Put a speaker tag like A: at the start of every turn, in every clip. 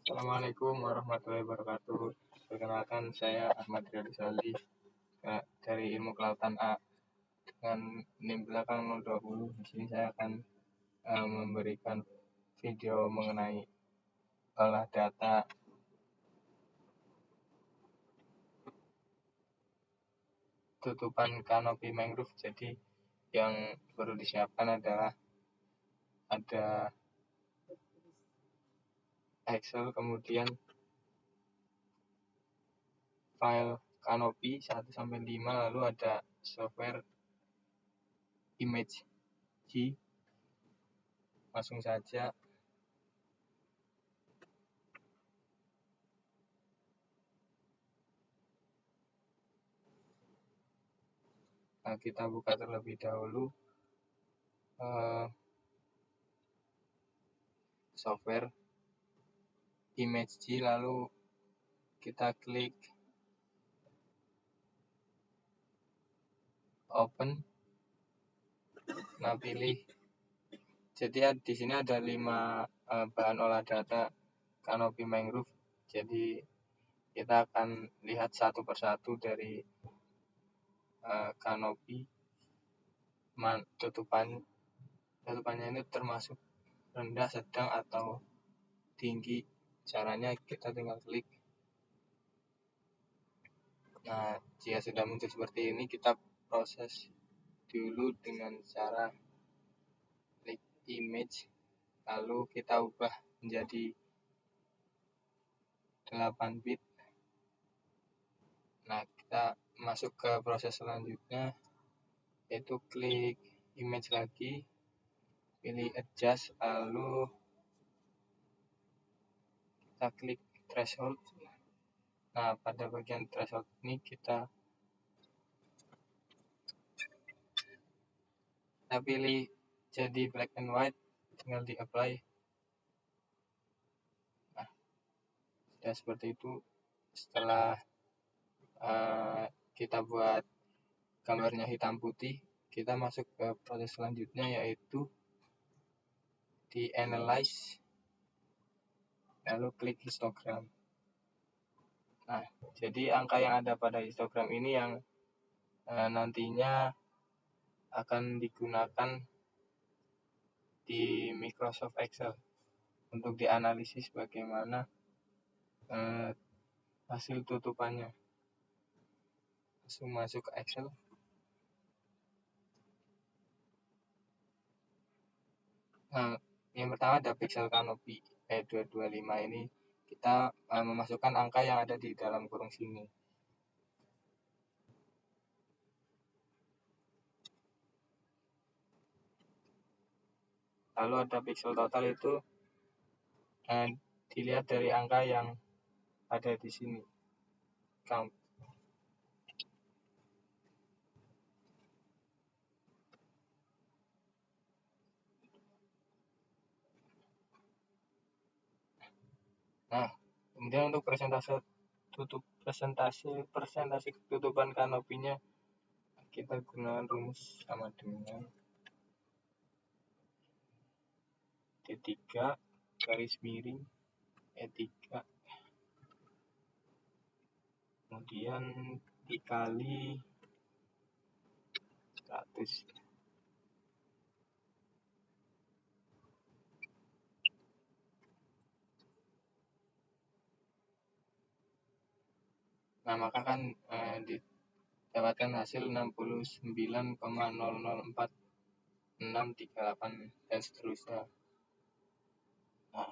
A: Assalamualaikum warahmatullahi wabarakatuh. Perkenalkan, saya Ahmad Riyadi Salih dari Ilmu Kelautan A dengan NIM belakang 020. Di sini saya akan memberikan video mengenai olah data tutupan kanopi mangrove. Jadi yang perlu disiapkan adalah ada Excel, kemudian file kanopi 1-5, lalu ada software image G. Langsung saja kita buka terlebih dahulu software image G, lalu kita klik open. Nah, pilih. Jadi di sini ada 5 bahan olah data kanopi mangrove. Jadi kita akan lihat satu persatu dari kanopi tutupannya ini termasuk rendah, sedang, atau tinggi. Caranya kita tinggal klik. Nah, jika sudah muncul seperti ini, kita proses dulu dengan cara klik image, lalu kita ubah menjadi 8 bit. Nah, kita masuk ke proses selanjutnya, yaitu klik image lagi, pilih adjust, lalu kita klik threshold. Nah, pada bagian threshold ini kita pilih jadi black and white, tinggal di apply. Nah, sudah seperti itu. Setelah kita buat gambarnya hitam putih, kita masuk ke proses selanjutnya, yaitu di analyze, lalu klik histogram. Nah, jadi angka yang ada pada histogram ini yang nantinya akan digunakan di Microsoft Excel untuk dianalisis bagaimana hasil tutupannya. Langsung masuk ke Excel. Nah, yang pertama ada pixel canopy E225 ini. Kita memasukkan angka yang ada di dalam kurung sini. Lalu ada pixel total, itu dilihat dari angka yang ada di sini, count. Nah, kemudian untuk persentase ketutupan kanopinya, kita gunakan rumus sama dengan D3 garis miring E3, kemudian dikali 100. Nah, maka kan didapatkan hasil 69,004638 dan seterusnya. Nah,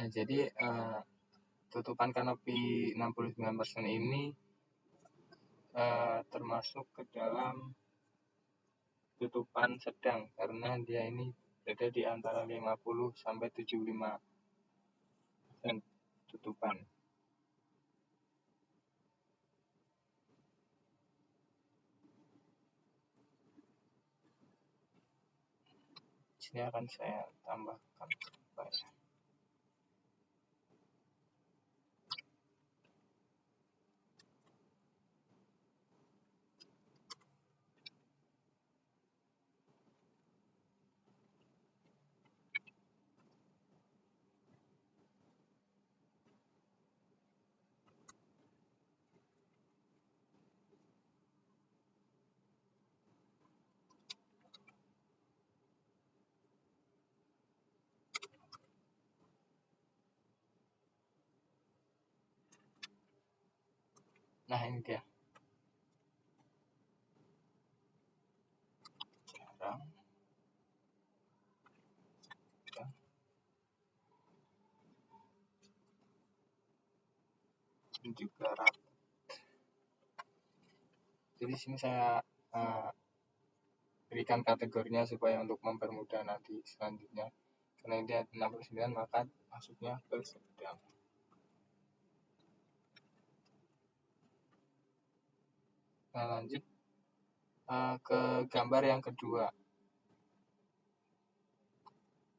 A: Nah, jadi tutupan kanopi 69% ini termasuk ke dalam tutupan sedang karena dia ini berada di antara 50 sampai 75% tutupan. Sini akan saya tambahkan supaya nah ini dia jarang dan juga rapat. Jadi sini saya berikan kategorinya supaya untuk mempermudah nanti selanjutnya. Karena dia 69 maka masuknya ke sedang. Nah, lanjut ke gambar yang kedua.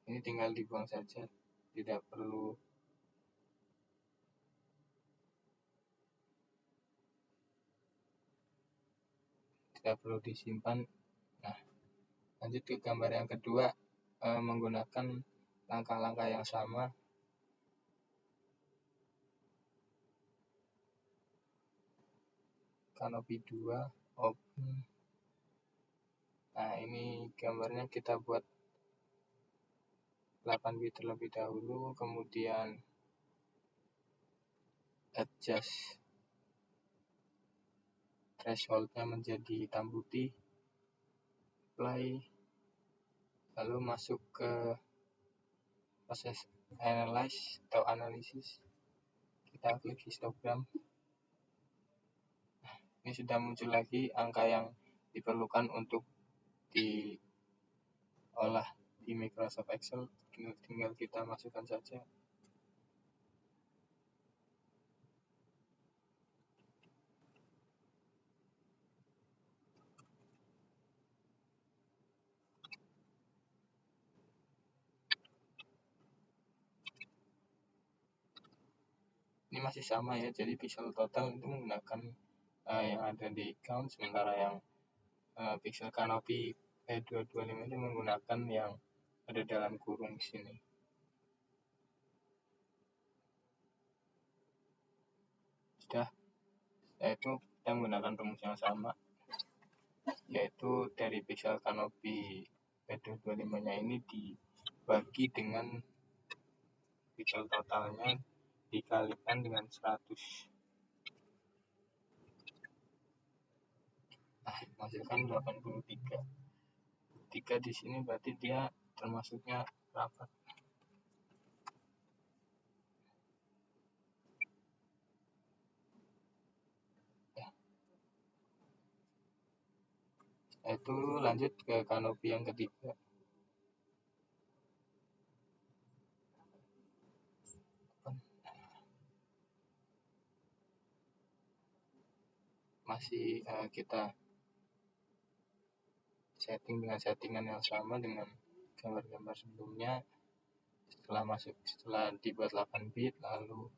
A: Ini tinggal dibuang saja, tidak perlu disimpan. Nah, lanjut ke gambar yang kedua, menggunakan langkah-langkah yang sama. Kanopi 2 open. Nah, ini gambarnya kita buat 8 bit terlebih dahulu, kemudian adjust thresholdnya menjadi hitam putih, play, lalu masuk ke proses analyze atau analisis, kita klik histogram. Ini sudah muncul lagi angka yang diperlukan untuk diolah di Microsoft Excel, tinggal kita masukkan saja. Ini masih sama ya, jadi pixel total itu menggunakan yang ada di count, sementara yang pixel canopy P225 itu menggunakan yang ada dalam kurung sini. Sudah, yaitu kita menggunakan rumus yang sama, yaitu dari pixel canopy P225 nya ini dibagi dengan pixel totalnya dikalikan dengan 100. Nah, menghasilkan 83. 3 di sini berarti dia termasuknya rapat. Ya. Itu lanjut ke kanopi yang ketiga. Masih kita setting dengan settingan yang sama dengan gambar-gambar sebelumnya. Setelah dibuat 8 bit, lalu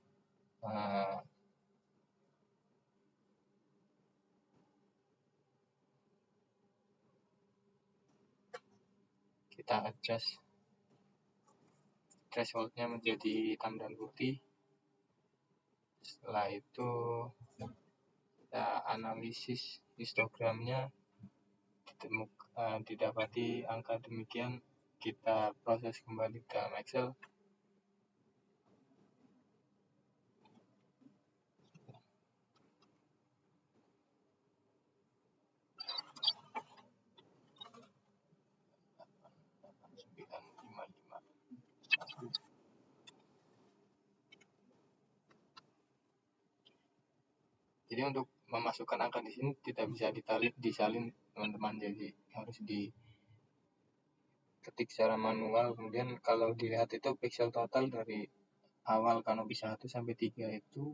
A: kita adjust thresholdnya menjadi hitam dan putih. Setelah itu kita analisis histogramnya, didapati angka demikian, kita proses kembali ke dalam Excel. Jadi untuk memasukkan angka di sini tidak bisa disalin teman-teman, jadi harus diketik secara manual. Kemudian kalau dilihat itu pixel total dari awal kanopi 1 sampai 3 itu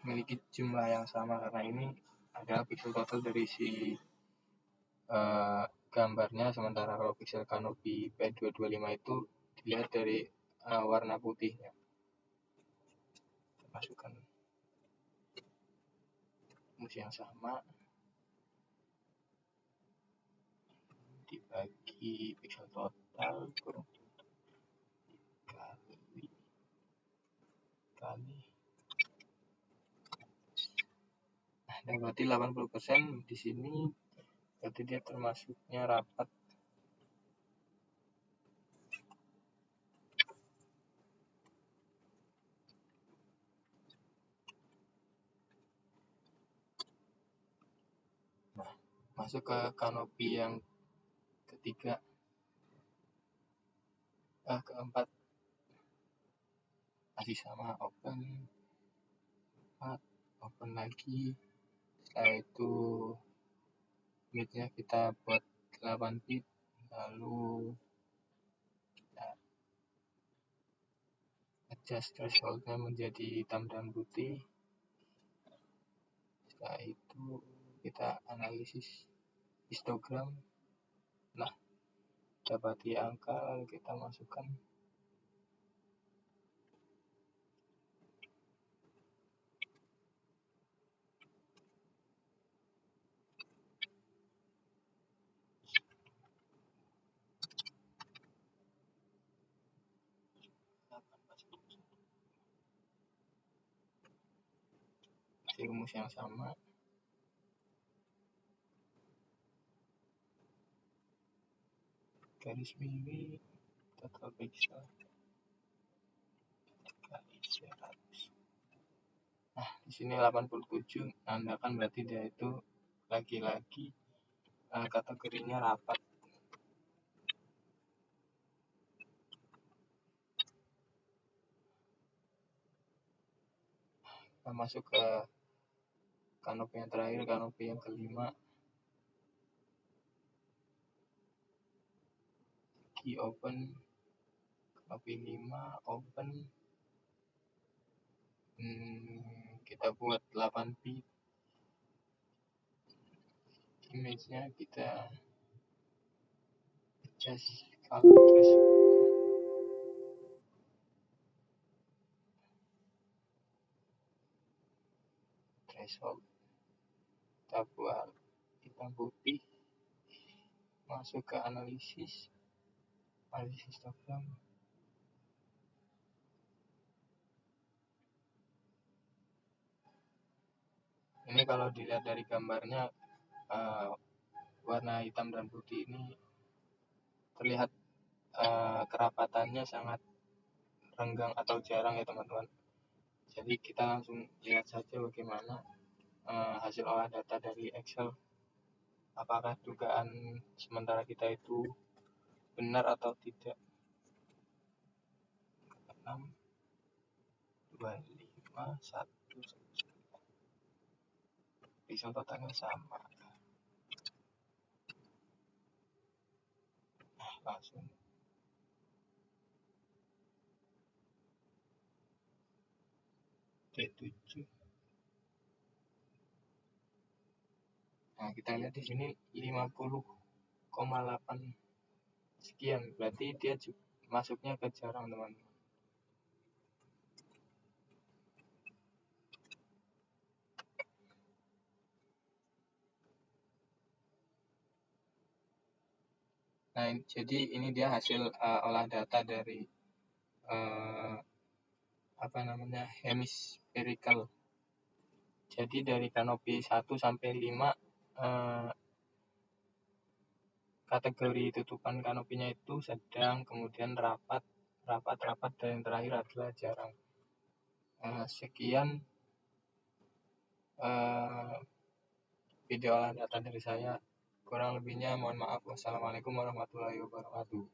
A: memiliki jumlah yang sama, karena ini adalah pixel total dari si gambarnya, sementara kalau pixel kanopi P225 itu dilihat dari warna putihnya. Masukkan rumus yang sama, dibagi pixel total kurang kali nah, berarti 80% di sini, berarti dia termasuknya rapat. Nah, masuk ke kanopi yang ketiga, keempat, masih sama, open lagi. Setelah itu bitnya kita buat 8 bit, lalu kita adjust thresholdnya menjadi hitam dan putih. Setelah itu kita analisis histogram. Nah, dapati angka, lalu kita masukkan. Masih rumus yang sama. Garis miring total pixel kali 100. Nah, di sini 87 menandakan berarti dia itu lagi-lagi kategorinya rapat. Kita masuk ke kanopi yang terakhir, kanopi yang kelima. Key open, kanopi 5 open. Kita buat 8 bit. Image-nya kita adjust color threshold, kita buat hitam putih. Masuk ke analisis histogram. Ini kalau dilihat dari gambarnya, warna hitam dan putih ini terlihat kerapatannya sangat renggang atau jarang ya teman-teman. Jadi kita langsung lihat saja bagaimana hasil olah data dari Excel. Apakah dugaan sementara kita itu benar atau tidak. 6, 25, 1, pixel totalnya sama. Nah, langsung D7. Nah, kita lihat di sini 50,8 sekian, berarti dia masuknya ke jarang teman-teman. Nah, jadi ini dia hasil olah data dari hemispherical. Jadi dari kanopi 1 sampai 5 kategori tutupan kanopinya itu sedang, kemudian rapat, dan yang terakhir adalah jarang. Sekian video olah data dari saya. Kurang lebihnya mohon maaf. Wassalamualaikum warahmatullahi wabarakatuh.